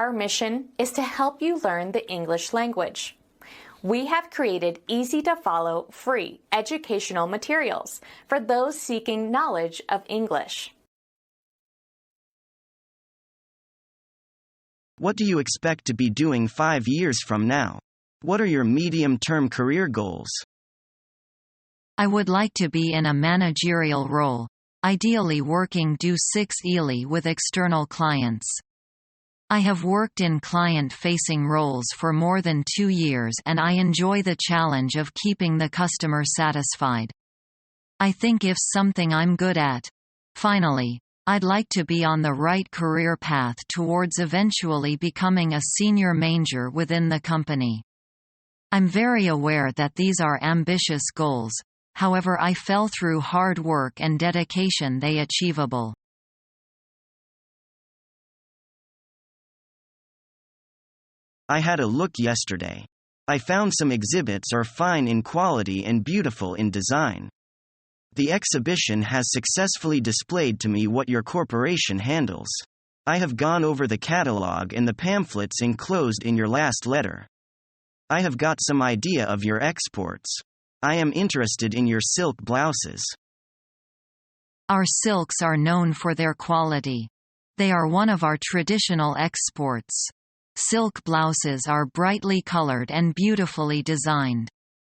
Our mission is to help you learn the English language. We have created easy-to-follow, free educational materials for those seeking knowledge of English. What do you expect to be doing 5 years from now? What are your medium-term career goals? I would like to be in a managerial role, ideally working due 6 ELI with external clients. I have worked in client-facing roles for more than 2 years and I enjoy the challenge of keeping the customer satisfied. I think it's something I'm good at. Finally, I'd like to be on the right career path towards eventually becoming a senior manager within the company. I'm very aware that these are ambitious goals, however I feel through hard work and dedication they achievable. I had a look yesterday. I found some exhibits are fine in quality and beautiful in design. The exhibition has successfully displayed to me what your corporation handles. I have gone over the catalog and the pamphlets enclosed in your last letter. I have got some idea of your exports. I am interested in your silk blouses. Our silks are known for their quality. They are one of our traditional exports. Silk blouses are brightly colored and beautifully designed.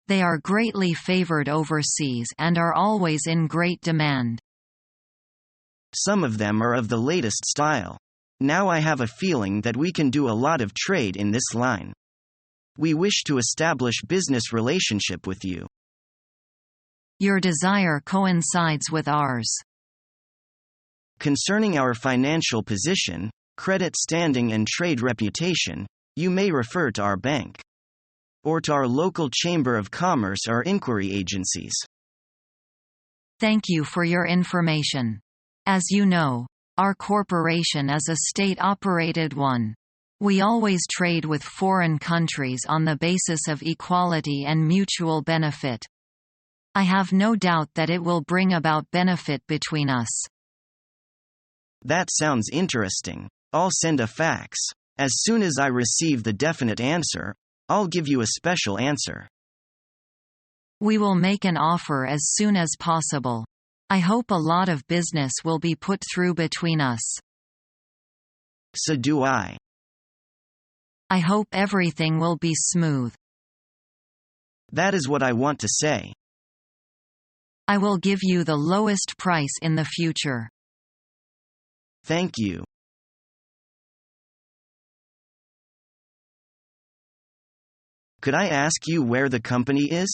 They are greatly favored overseas and are always in great demand. Some of them are of the latest style. Now I have a feeling that we can do a lot of trade in this line. We wish to establish business relationship with you. Your desire coincides with ours. Concerning our financial position, credit standing and trade reputation, you may refer to our bank. Or to our local Chamber of Commerce or inquiry agencies. Thank you for your information. As you know, our corporation is a state-operated one. We always trade with foreign countries on the basis of equality and mutual benefit. I have no doubt that it will bring about benefit between us. That sounds interesting. I'll send a fax. As soon as I receive the definite answer, I'll give you a special answer. We will make an offer as soon as possible. I hope a lot of business will be put through between us. So do I. I hope everything will be smooth. That is what I want to say. I will give you the lowest price in the future. Thank you. Could I ask you where the company is?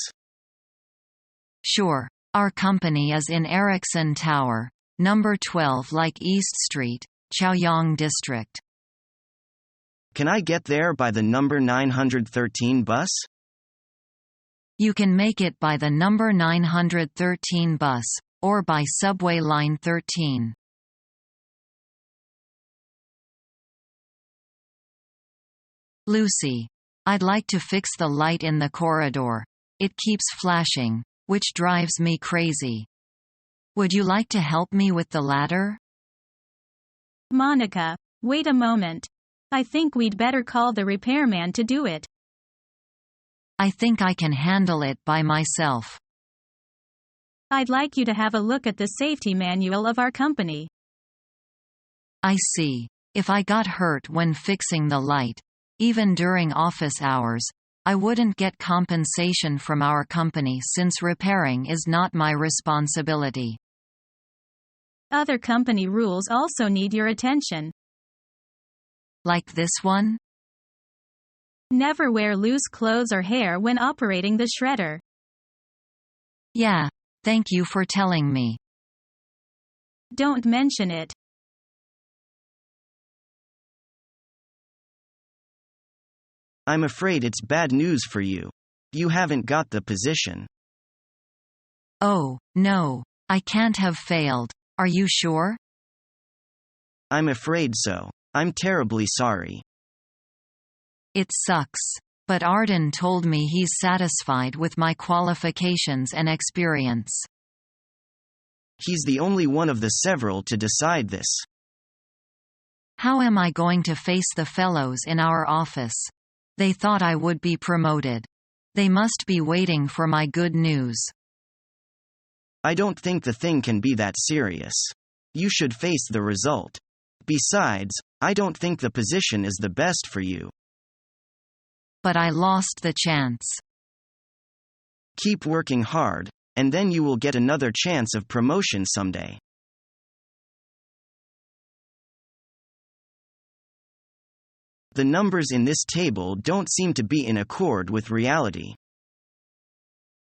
Sure. Our company is in Ericsson Tower, number 12 like East Street, Chaoyang District. Can I get there by the number 913 bus? You can make it by the number 913 bus, or by subway line 13. Lucy. I'd like to fix the light in the corridor. It keeps flashing, which drives me crazy. Would you like to help me with the ladder? Monica, wait a moment. I think we'd better call the repairman to do it. I think I can handle it by myself. I'd like you to have a look at the safety manual of our company. I see. If I got hurt when fixing the light, even during office hours, I wouldn't get compensation from our company since repairing is not my responsibility. Other company rules also need your attention. Like this one? Never wear loose clothes or hair when operating the shredder. Yeah, thank you for telling me. Don't mention it. I'm afraid it's bad news for you. You haven't got the position. Oh, no. I can't have failed. Are you sure? I'm afraid so. I'm terribly sorry. It sucks. But Arden told me he's satisfied with my qualifications and experience. He's the only one of the several to decide this. How am I going to face the fellows in our office? They thought I would be promoted. They must be waiting for my good news. I don't think the thing can be that serious. You should face the result. Besides, I don't think the position is the best for you. But I lost the chance. Keep working hard, and then you will get another chance of promotion someday. The numbers in this table don't seem to be in accord with reality.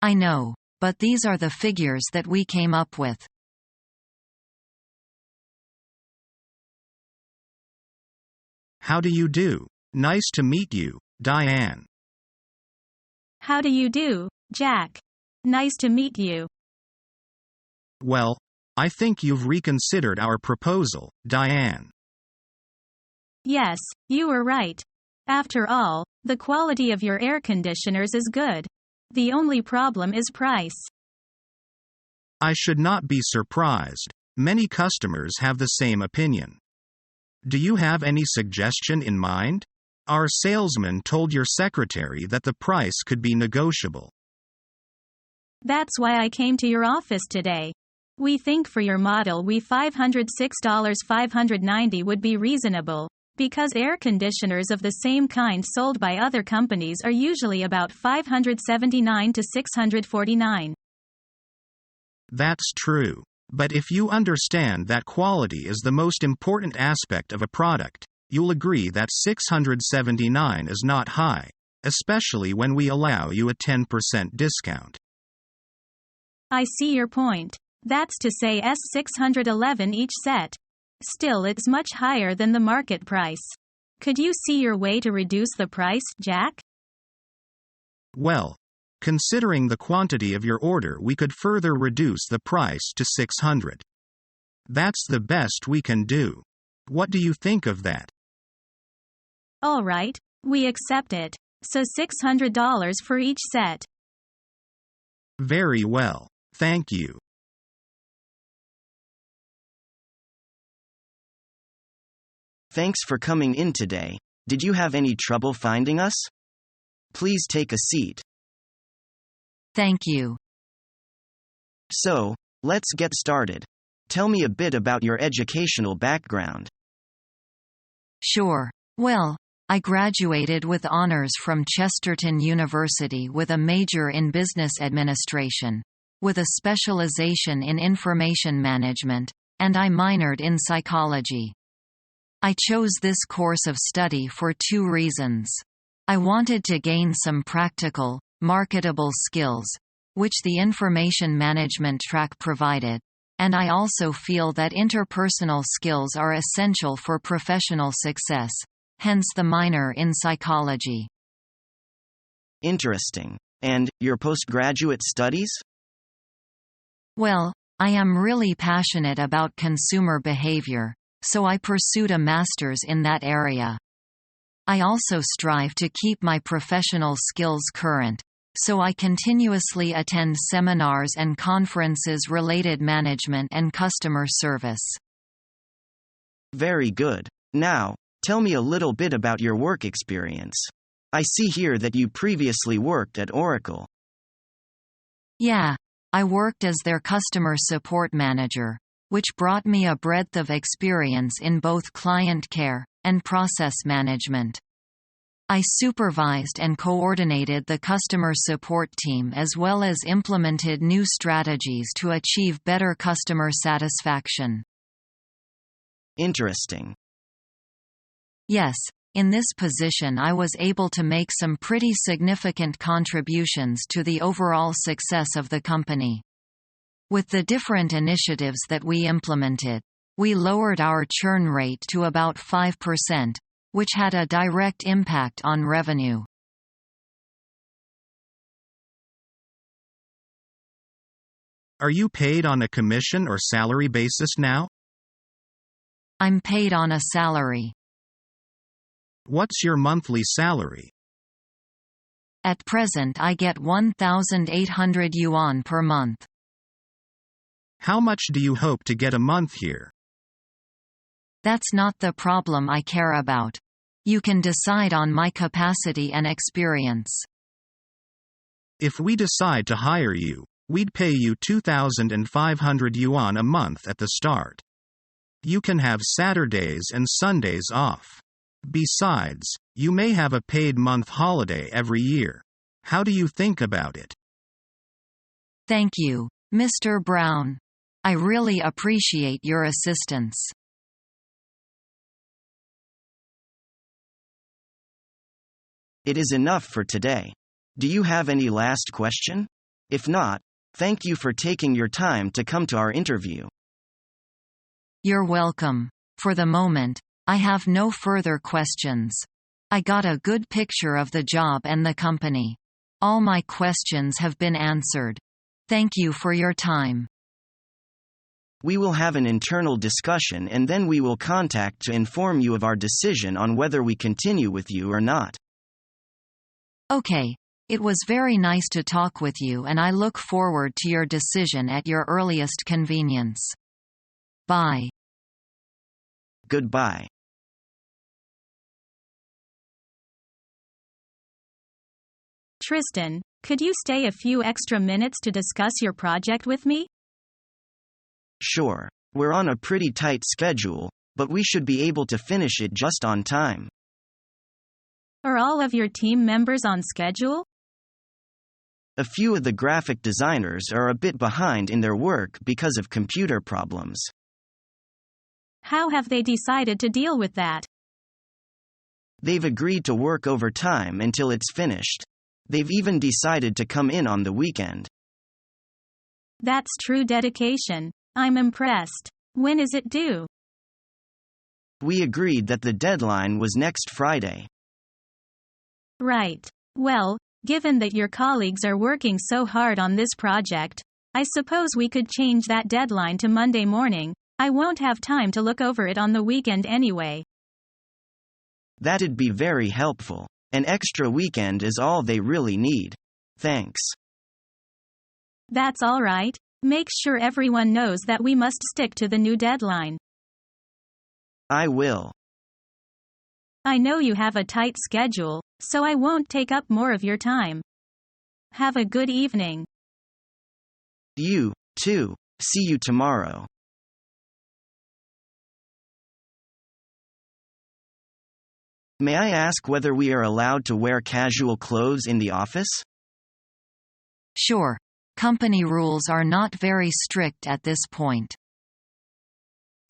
I know, but these are the figures that we came up with. How do you do? Nice to meet you, Diane. How do you do, Jack? Nice to meet you. Well, I think you've reconsidered our proposal, Diane. Yes, you were right. After all, the quality of your air conditioners is good. The only problem is price. I should not be surprised. Many customers have the same opinion. Do you have any suggestion in mind? Our salesman told your secretary that the price could be negotiable. That's why I came to your office today. We think for your model $506.590 would be reasonable, because air conditioners of the same kind sold by other companies are usually about $579 to $649. That's true. But if you understand that quality is the most important aspect of a product, you'll agree that $679 is not high, especially when we allow you a 10% discount. I see your point. That's to say $611 each set. Still, it's much higher than the market price. Could you see your way to reduce the price, Jack? Well, considering the quantity of your order, we could further reduce the price to $600. That's the best we can do. What do you think of that? All right, we accept it. So $600 for each set. Very well. Thank you. Thanks for coming in today. Did you have any trouble finding us? Please take a seat. Thank you. So, let's get started. Tell me a bit about your educational background. Sure. Well, I graduated with honors from Chesterton University with a major in business administration, with a specialization in information management, and I minored in psychology. I chose this course of study for two reasons. I wanted to gain some practical, marketable skills, which the information management track provided, and I also feel that interpersonal skills are essential for professional success, hence the minor in psychology. Interesting. And your postgraduate studies? Well, I am really passionate about consumer behavior, so I pursued a master's in that area. I also strive to keep my professional skills current, so I continuously attend seminars and conferences related management and customer service. Very good. Now, tell me a little bit about your work experience. I see here that you previously worked at Oracle. Yeah, I worked as their customer support manager, which brought me a breadth of experience in both client care and process management. I supervised and coordinated the customer support team as well as implemented new strategies to achieve better customer satisfaction. Interesting. Yes, in this position I was able to make some pretty significant contributions to the overall success of the company. With the different initiatives that we implemented, we lowered our churn rate to about 5%, which had a direct impact on revenue. Are you paid on a commission or salary basis now? I'm paid on a salary. What's your monthly salary? At present I get 1,800 yuan per month. How much do you hope to get a month here? That's not the problem I care about. You can decide on my capacity and experience. If we decide to hire you, we'd pay you 2,500 yuan a month at the start. You can have Saturdays and Sundays off. Besides, you may have a paid month holiday every year. How do you think about it? Thank you, Mr. Brown. I really appreciate your assistance. It is enough for today. Do you have any last question? If not, thank you for taking your time to come to our interview. You're welcome. For the moment, I have no further questions. I got a good picture of the job and the company. All my questions have been answered. Thank you for your time. We will have an internal discussion and then we will contact to inform you of our decision on whether we continue with you or not. Okay. It was very nice to talk with you and I look forward to your decision at your earliest convenience. Bye. Goodbye. Tristan, could you stay a few extra minutes to discuss your project with me? Sure. We're on a pretty tight schedule, but we should be able to finish it just on time. Are all of your team members on schedule? A few of the graphic designers are a bit behind in their work because of computer problems. How have they decided to deal with that? They've agreed to work overtime until it's finished. They've even decided to come in on the weekend. That's true dedication. I'm impressed. When is it due? We agreed that the deadline was next Friday. Right. Well, given that your colleagues are working so hard on this project, I suppose we could change that deadline to Monday morning. I won't have time to look over it on the weekend anyway. That'd be very helpful. An extra weekend is all they really need. Thanks. That's all right. Make sure everyone knows that we must stick to the new deadline. I will. I know you have a tight schedule, so I won't take up more of your time. Have a good evening. You, too. See you tomorrow. May I ask whether we are allowed to wear casual clothes in the office? Sure. Company rules are not very strict at this point.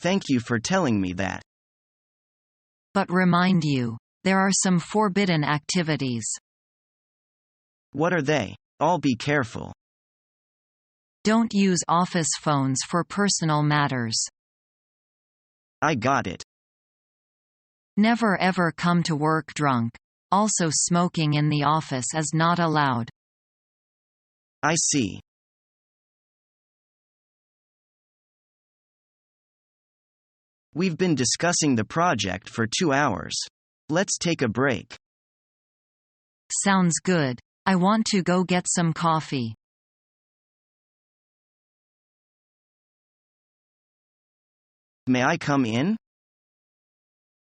Thank you for telling me that. But remind you, there are some forbidden activities. What are they? I'll be careful. Don't use office phones for personal matters. I got it. Never ever come to work drunk. Also, smoking in the office is not allowed. I see. We've been discussing the project for 2 hours. Let's take a break. Sounds good. I want to go get some coffee. May I come in?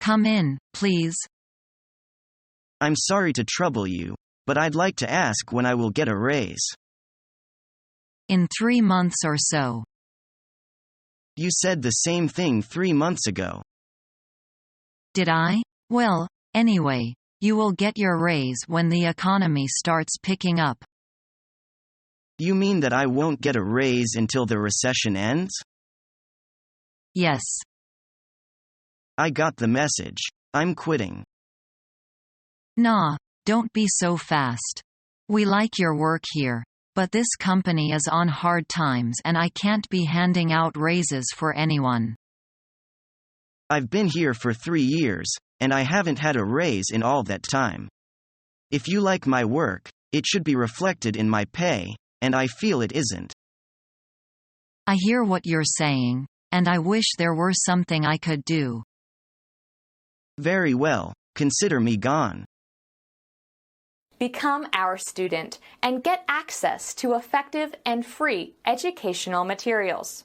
Come in, please. I'm sorry to trouble you, but I'd like to ask when I will get a raise. In 3 months or so. You said the same thing 3 months ago. Did I? Well, anyway, you will get your raise when the economy starts picking up. You mean that I won't get a raise until the recession ends? Yes. I got the message. I'm quitting. Nah, don't be so fast. We like your work here, but this company is on hard times and I can't be handing out raises for anyone. I've been here for 3 years, and I haven't had a raise in all that time. If you like my work, it should be reflected in my pay, and I feel it isn't. I hear what you're saying, and I wish there were something I could do. Very well, consider me gone. Become our student and get access to effective and free educational materials.